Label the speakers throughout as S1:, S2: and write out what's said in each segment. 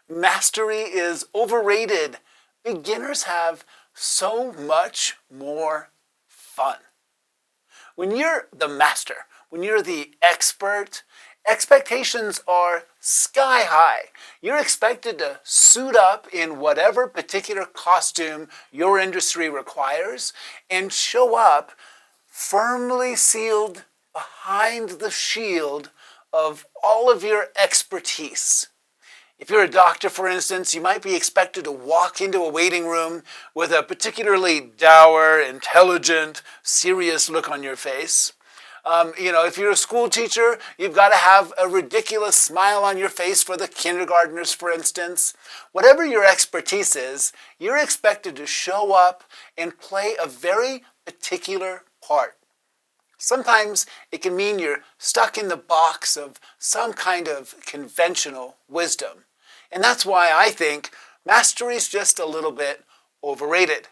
S1: Mastery is overrated. Beginners have so much more fun. When you're the master, when you're the expert, expectations are sky high. You're expected to suit up in whatever particular costume your industry requires and show up firmly sealed behind the shield of all of your expertise. If you're a doctor, for instance, you might be expected to walk into a waiting room with a particularly dour, intelligent, serious look on your face. If you're a school teacher, you've got to have a ridiculous smile on your face for the kindergartners, for instance. Whatever your expertise is, you're expected to show up and play a very particular part. Sometimes it can mean you're stuck in the box of some kind of conventional wisdom. And that's why I think mastery is just a little bit overrated.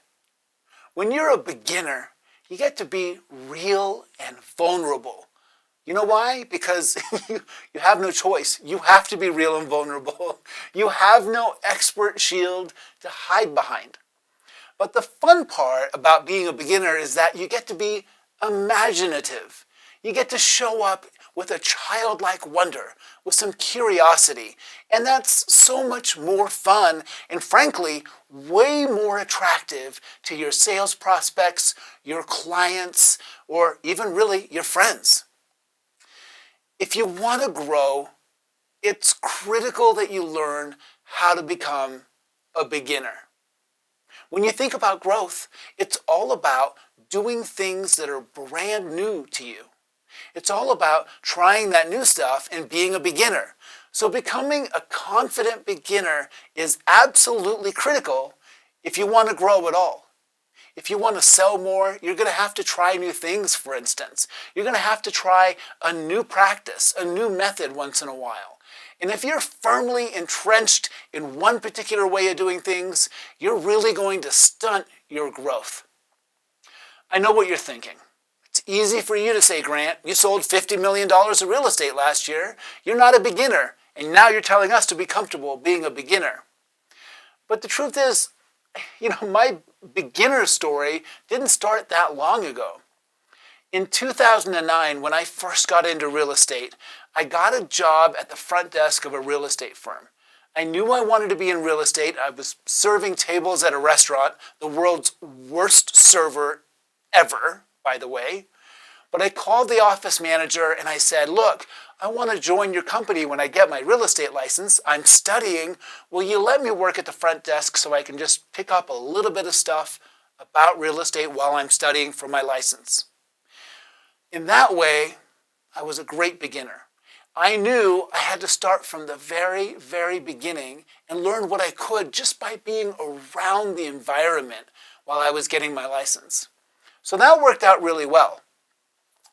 S1: When you're a beginner, you get to be real and vulnerable. You know why? Because you have no choice. You have to be real and vulnerable. You have no expert shield to hide behind. But the fun part about being a beginner is that you get to be imaginative. You get to show up with a childlike wonder, with some curiosity. And that's so much more fun and frankly, way more attractive to your sales prospects, your clients, or even really your friends. If you want to grow, it's critical that you learn how to become a beginner. When you think about growth, it's all about doing things that are brand new to you. It's all about trying that new stuff and being a beginner. So becoming a confident beginner is absolutely critical if you want to grow at all. If you want to sell more, you're going to have to try new things, for instance. You're going to have to try a new practice, a new method once in a while. And if you're firmly entrenched in one particular way of doing things, you're really going to stunt your growth. I know what you're thinking. It's easy for you to say, Grant, you sold $50 million of real estate last year. You're not a beginner, and now you're telling us to be comfortable being a beginner. But the truth is, my beginner story didn't start that long ago. In 2009, when I first got into real estate, I got a job at the front desk of a real estate firm. I knew I wanted to be in real estate. I was serving tables at a restaurant, the world's worst server ever, by the way. But I called the office manager and I said, look, I want to join your company when I get my real estate license. I'm studying. Will you let me work at the front desk so I can just pick up a little bit of stuff about real estate while I'm studying for my license? In that way, I was a great beginner. I knew I had to start from the very, very beginning and learn what I could just by being around the environment while I was getting my license. So that worked out really well.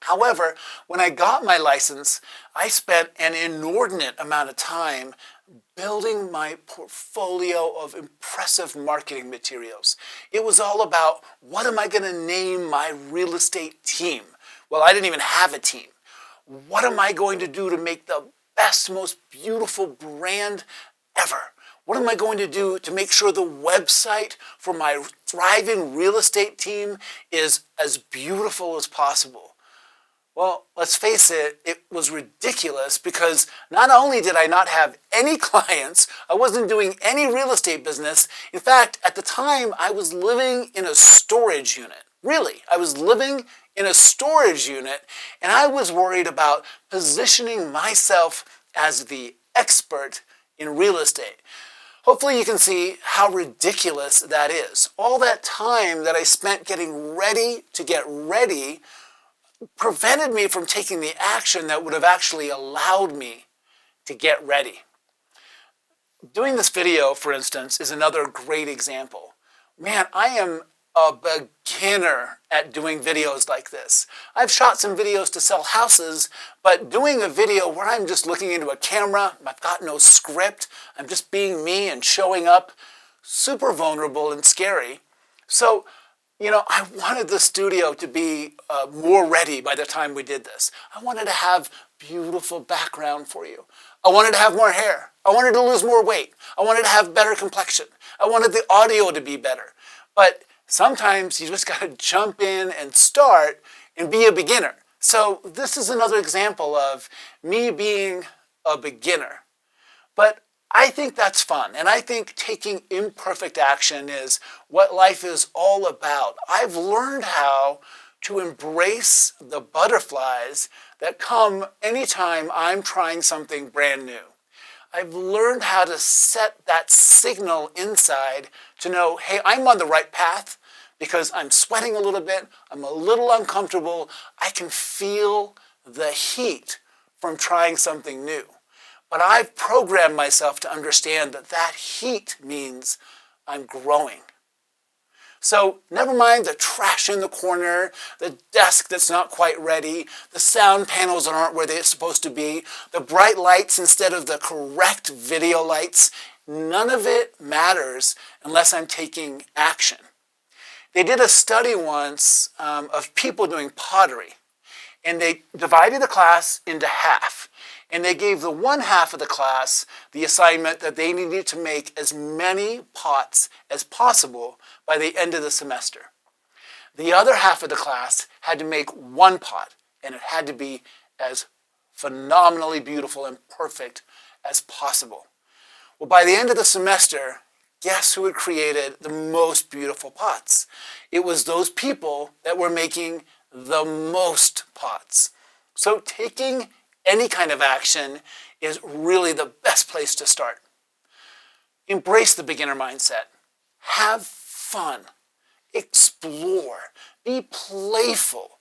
S1: However, when I got my license, I spent an inordinate amount of time building my portfolio of impressive marketing materials. It was all about, what am I going to name my real estate team? Well, I didn't even have a team. What am I going to do to make the best, most beautiful brand ever? What am I going to do to make sure the website for my thriving real estate team is as beautiful as possible? Well, let's face it, it was ridiculous because not only did I not have any clients, I wasn't doing any real estate business. In fact, at the time, I was living in a storage unit. Really, I was living in a storage unit, and I was worried about positioning myself as the expert in real estate. Hopefully you can see how ridiculous that is. All that time that I spent getting ready to get ready prevented me from taking the action that would have actually allowed me to get ready. Doing this video, for instance, is another great example. Man, I am a beginner at doing videos like this. I've shot some videos to sell houses, but doing a video where I'm just looking into a camera, I've got no script, I'm just being me and showing up, super vulnerable and scary. So, I wanted the studio to be more ready by the time we did this. I wanted to have beautiful background for you. I wanted to have more hair. I wanted to lose more weight. I wanted to have better complexion. I wanted the audio to be better. But sometimes you just got to jump in and start and be a beginner. So this is another example of me being a beginner. But I think that's fun, and I think taking imperfect action is what life is all about. I've learned how to embrace the butterflies that come anytime I'm trying something brand new. I've learned how to set that signal inside to know, hey, I'm on the right path because I'm sweating a little bit, I'm a little uncomfortable, I can feel the heat from trying something new. But I've programmed myself to understand that that heat means I'm growing. So never mind the trash in the corner, the desk that's not quite ready, the sound panels that aren't where they're supposed to be, the bright lights instead of the correct video lights. None of it matters unless I'm taking action. They did a study once of people doing pottery, and they divided the class into half. And they gave the one half of the class the assignment that they needed to make as many pots as possible by the end of the semester. The other half of the class had to make one pot, and it had to be as phenomenally beautiful and perfect as possible. Well, by the end of the semester, guess who had created the most beautiful pots? It was those people that were making the most pots. So taking any kind of action is really the best place to start. Embrace the beginner mindset. Have fun. Explore. Be playful.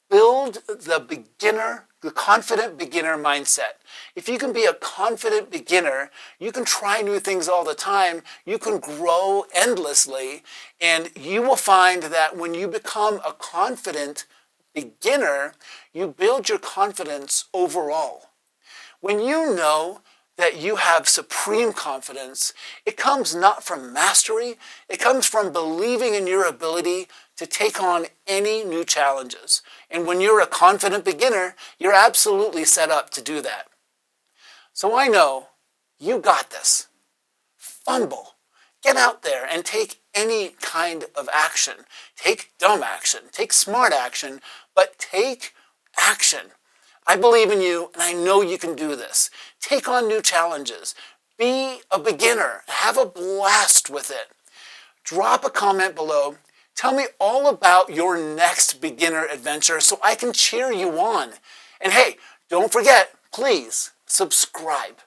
S1: Build the confident beginner mindset. If you can be a confident beginner, you can try new things all the time. You can grow endlessly, and you will find that when you become a confident beginner, you build your confidence overall. When you know that you have supreme confidence, it comes not from mastery, it comes from believing in your ability to take on any new challenges. And when you're a confident beginner, you're absolutely set up to do that. So I know you got this. Fumble. Get out there and take any kind of action. Take dumb action, take smart action, but take action. I believe in you, and I know you can do this. Take on new challenges. Be a beginner. Have a blast with it. Drop a comment below. Tell me all about your next beginner adventure so I can cheer you on. And hey, don't forget, please subscribe.